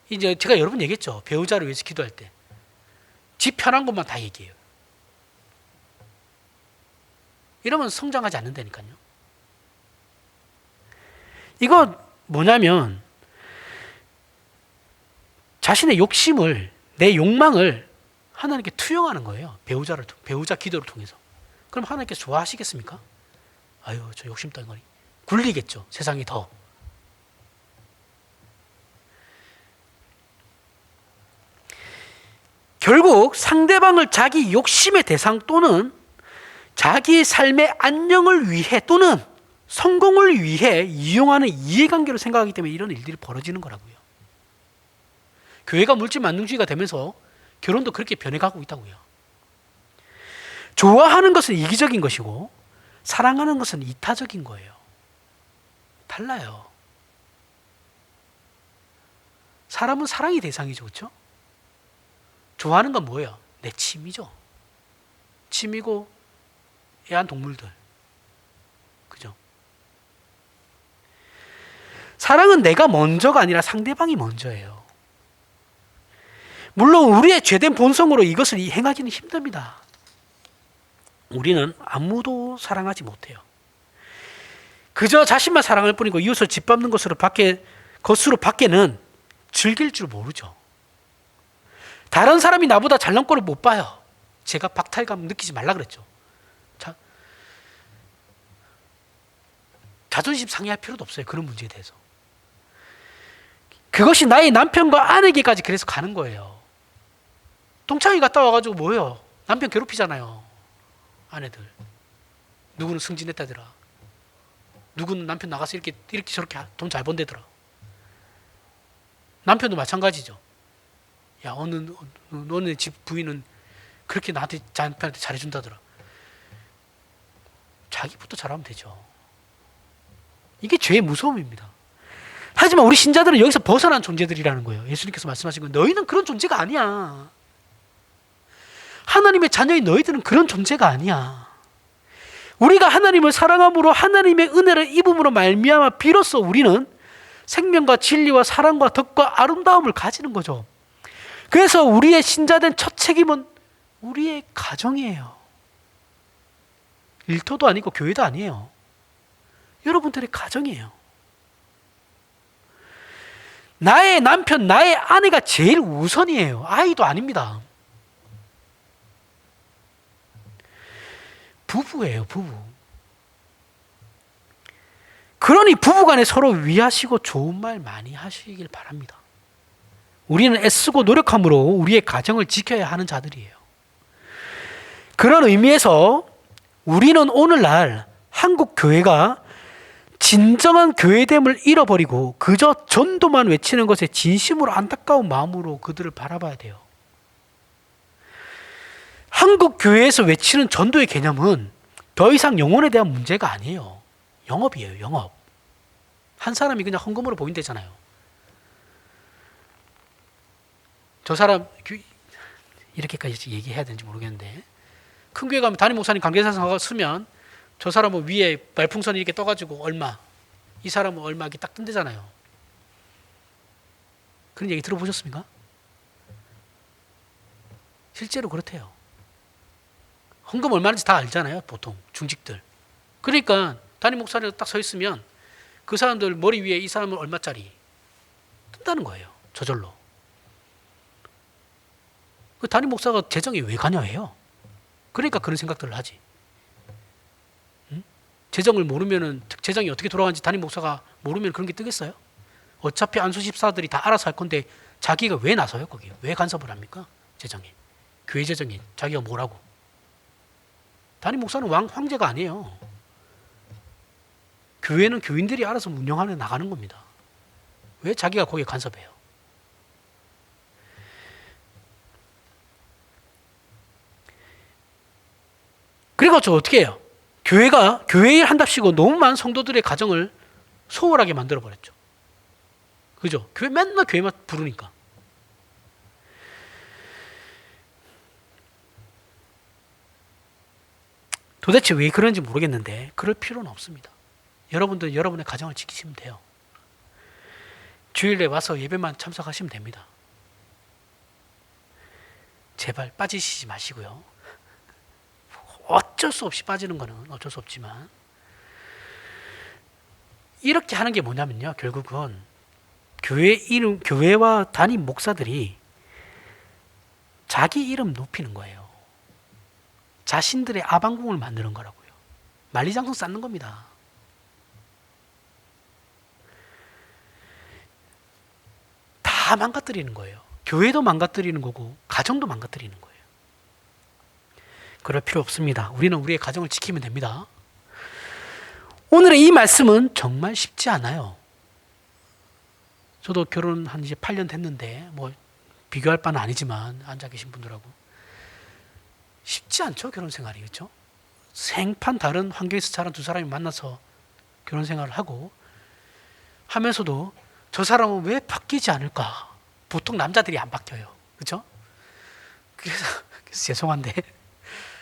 이제 제가 여러 번 얘기했죠. 배우자를 위해서 기도할 때 지 편한 것만 다 얘기해요. 이러면 성장하지 않는다니까요. 이거 뭐냐면 자신의 욕심을 내 욕망을 하나님께 투영하는 거예요. 배우자 기도를 통해서. 그럼 하나님께서 좋아하시겠습니까? 아유 저 욕심 덩어리 굴리겠죠. 세상이 더. 결국 상대방을 자기 욕심의 대상 또는 자기 삶의 안녕을 위해 또는 성공을 위해 이용하는 이해관계로 생각하기 때문에 이런 일들이 벌어지는 거라고요. 교회가 물질만능주의가 되면서 결혼도 그렇게 변해가고 있다고요. 좋아하는 것은 이기적인 것이고 사랑하는 것은 이타적인 거예요. 달라요. 사람은 사랑이 대상이죠. 그렇죠? 좋아하는 건 뭐예요? 내 취미죠. 취미고 애완동물들. 그죠? 사랑은 내가 먼저가 아니라 상대방이 먼저예요. 물론 우리의 죄된 본성으로 이것을 행하기는 힘듭니다. 우리는 아무도 사랑하지 못해요. 그저 자신만 사랑할 뿐이고 이웃을 짓밟는 것으로 밖에는 즐길 줄 모르죠. 다른 사람이 나보다 잘난 꼴을 못 봐요. 제가 박탈감 느끼지 말라 그랬죠. 자존심 상해할 필요도 없어요. 그런 문제에 대해서. 그것이 나의 남편과 아내에게까지 그래서 가는 거예요. 동창회 갔다 와가지고 뭐예요? 남편 괴롭히잖아요. 아내들. 누구는 승진했다더라. 누구는 남편 나가서 이렇게 저렇게 돈 잘 번대더라. 남편도 마찬가지죠. 야, 너네 집 부인은 그렇게 남편한테 잘해준다더라. 자기부터 잘하면 되죠. 이게 죄의 무서움입니다. 하지만 우리 신자들은 여기서 벗어난 존재들이라는 거예요. 예수님께서 말씀하신 건 너희는 그런 존재가 아니야. 하나님의 자녀인 너희들은 그런 존재가 아니야. 우리가 하나님을 사랑함으로 하나님의 은혜를 입음으로 말미암아 비로소 우리는 생명과 진리와 사랑과 덕과 아름다움을 가지는 거죠. 그래서 우리의 신자된 첫 책임은 우리의 가정이에요. 일터도 아니고 교회도 아니에요. 여러분들의 가정이에요. 나의 남편, 나의 아내가 제일 우선이에요. 아이도 아닙니다. 부부예요, 부부. 그러니 부부간에 서로 위하시고 좋은 말 많이 하시길 바랍니다. 우리는 애쓰고 노력함으로 우리의 가정을 지켜야 하는 자들이에요. 그런 의미에서 우리는 오늘날 한국 교회가 진정한 교회됨을 잃어버리고 그저 전도만 외치는 것에 진심으로 안타까운 마음으로 그들을 바라봐야 돼요. 한국 교회에서 외치는 전도의 개념은 더 이상 영혼에 대한 문제가 아니에요. 영업이에요, 영업. 한 사람이 그냥 헌금으로 보인대잖아요. 저 사람, 이렇게까지 얘기해야 되는지 모르겠는데, 큰 교회 가면 담임 목사님 관계사가 쓰면 저 사람은 위에 말풍선이 이렇게 떠가지고 얼마, 이 사람은 얼마 이렇게 딱 뜬대잖아요. 그런 얘기 들어보셨습니까? 실제로 그렇대요. 헌금 얼마인지 다 알잖아요, 보통 중직들. 그러니까 담임 목사님 딱 서 있으면 그 사람들 머리 위에 이 사람은 얼마짜리 뜬다는 거예요, 저절로. 그 담임 목사가 재정에 왜 관여해요? 그러니까 그런 생각들을 하지. 응? 재정을 모르면은, 재정이 어떻게 돌아가는지 담임 목사가 모르면 그런 게 뜨겠어요? 어차피 안수집사들이 다 알아서 할 건데 자기가 왜 나서요, 거기? 왜 간섭을 합니까? 재정에. 교회 재정에 자기가 뭐라고? 담임 목사는 황제가 아니에요. 교회는 교인들이 알아서 운영하며 나가는 겁니다. 왜 자기가 거기에 간섭해요? 그리고 저 어떻게 해요? 교회가 교회 일 한답시고 너무 많은 성도들의 가정을 소홀하게 만들어버렸죠. 그죠? 교회 맨날 교회만 부르니까. 도대체 왜 그런지 모르겠는데 그럴 필요는 없습니다. 여러분들 여러분의 가정을 지키시면 돼요. 주일에 와서 예배만 참석하시면 됩니다. 제발 빠지시지 마시고요. 어쩔 수 없이 빠지는 거는 어쩔 수 없지만 이렇게 하는 게 뭐냐면요, 결국은 교회 이름, 교회와 담임 목사들이 자기 이름 높이는 거예요. 자신들의 아방궁을 만드는 거라고요. 만리장성 쌓는 겁니다. 다 망가뜨리는 거예요. 교회도 망가뜨리는 거고 가정도 망가뜨리는 거예요. 그럴 필요 없습니다. 우리는 우리의 가정을 지키면 됩니다. 오늘의 이 말씀은 정말 쉽지 않아요. 저도 결혼한 이제 8년 됐는데 뭐 비교할 바는 아니지만 앉아 계신 분들하고 쉽지 않죠, 결혼 생활이. 그렇죠? 생판 다른 환경에서 자란 두 사람이 만나서 결혼 생활을 하고 하면서도 저 사람은 왜 바뀌지 않을까? 보통 남자들이 안 바뀌어요. 그렇죠? 그래서 죄송한데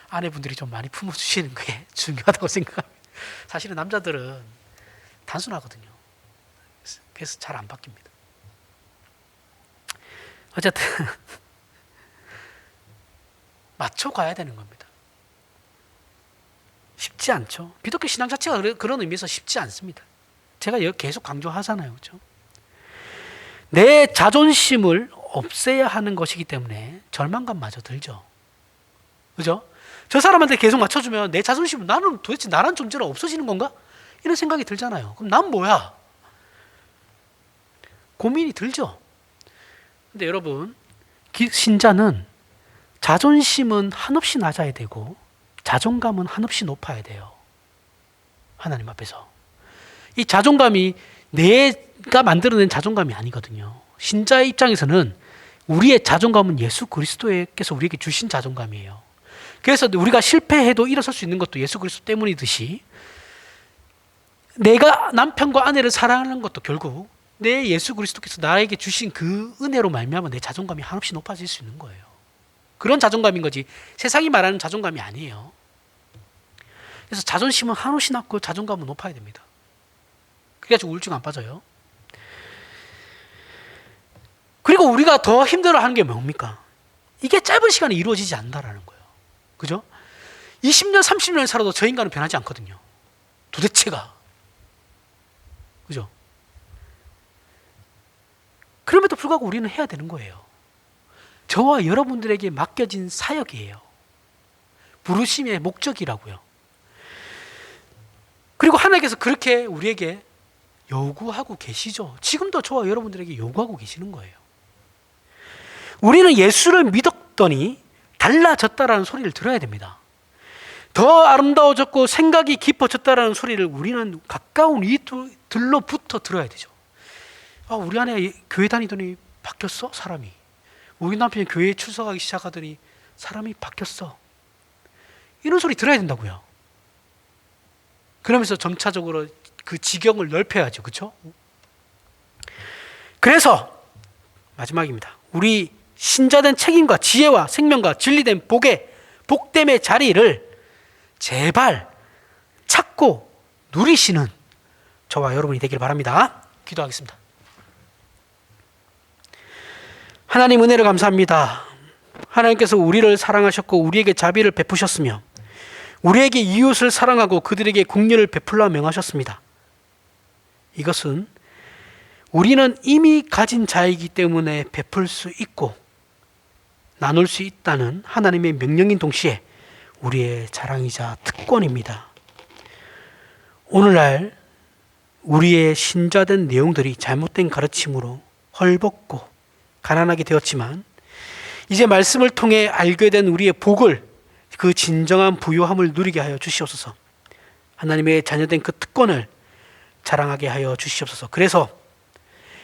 아내분들이 좀 많이 품어주시는 게 중요하다고 생각합니다. 사실은 남자들은 단순하거든요. 그래서 잘 안 바뀝니다. 어쨌든 맞춰가야 되는 겁니다. 쉽지 않죠. 기독교 신앙 자체가 그런 의미에서 쉽지 않습니다. 제가 계속 강조하잖아요. 그렇죠? 내 자존심을 없애야 하는 것이기 때문에 절망감마저 들죠. 그죠? 저 사람한테 계속 맞춰주면 내 자존심은 나는 도대체 나란 존재가 없어지는 건가? 이런 생각이 들잖아요. 그럼 난 뭐야? 고민이 들죠. 근데 여러분, 신자는 자존심은 한없이 낮아야 되고 자존감은 한없이 높아야 돼요. 하나님 앞에서. 이 자존감이 내가 만들어낸 자존감이 아니거든요. 신자의 입장에서는 우리의 자존감은 예수 그리스도께서 우리에게 주신 자존감이에요. 그래서 우리가 실패해도 일어설 수 있는 것도 예수 그리스도 때문이듯이 내가 남편과 아내를 사랑하는 것도 결국 내 예수 그리스도께서 나에게 주신 그 은혜로 말미암아 내 자존감이 한없이 높아질 수 있는 거예요. 그런 자존감인 거지 세상이 말하는 자존감이 아니에요. 그래서 자존심은 한없이 낮고 자존감은 높아야 됩니다. 그래야지 우울증 안 빠져요. 그리고 우리가 더 힘들어하는 게 뭡니까? 이게 짧은 시간에 이루어지지 않는다라는 거예요. 그죠? 20년, 30년을 살아도 저 인간은 변하지 않거든요. 도대체가. 그죠? 그럼에도 불구하고 우리는 해야 되는 거예요. 저와 여러분들에게 맡겨진 사역이에요. 부르심의 목적이라고요. 그리고 하나님께서 그렇게 우리에게 요구하고 계시죠. 지금도 저와 여러분들에게 요구하고 계시는 거예요. 우리는 예수를 믿었더니 달라졌다라는 소리를 들어야 됩니다. 더 아름다워졌고 생각이 깊어졌다라는 소리를 우리는 가까운 이들로부터 들어야 되죠. 아, 우리 아내 교회 다니더니 바뀌었어, 사람이. 우리 남편이 교회에 출석하기 시작하더니 사람이 바뀌었어. 이런 소리 들어야 된다고요. 그러면서 점차적으로 그 지경을 넓혀야죠. 그렇죠? 그래서 마지막입니다. 우리 신자된 책임과 지혜와 생명과 진리된 복됨의 자리를 제발 찾고 누리시는 저와 여러분이 되길 바랍니다. 기도하겠습니다. 하나님 은혜를 감사합니다. 하나님께서 우리를 사랑하셨고 우리에게 자비를 베푸셨으며 우리에게 이웃을 사랑하고 그들에게 긍휼을 베풀라 명하셨습니다. 이것은 우리는 이미 가진 자이기 때문에 베풀 수 있고 나눌 수 있다는 하나님의 명령인 동시에 우리의 자랑이자 특권입니다. 오늘날 우리의 신자된 내용들이 잘못된 가르침으로 헐벗고 가난하게 되었지만 이제 말씀을 통해 알게 된 우리의 복을 그 진정한 부요함을 누리게 하여 주시옵소서. 하나님의 자녀된 그 특권을 자랑하게 하여 주시옵소서. 그래서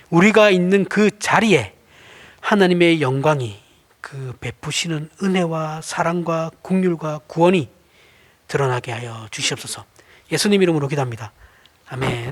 우리가 있는 그 자리에 하나님의 영광이 그 베푸시는 은혜와 사랑과 긍휼과 구원이 드러나게 하여 주시옵소서. 예수님 이름으로 기도합니다. 아멘.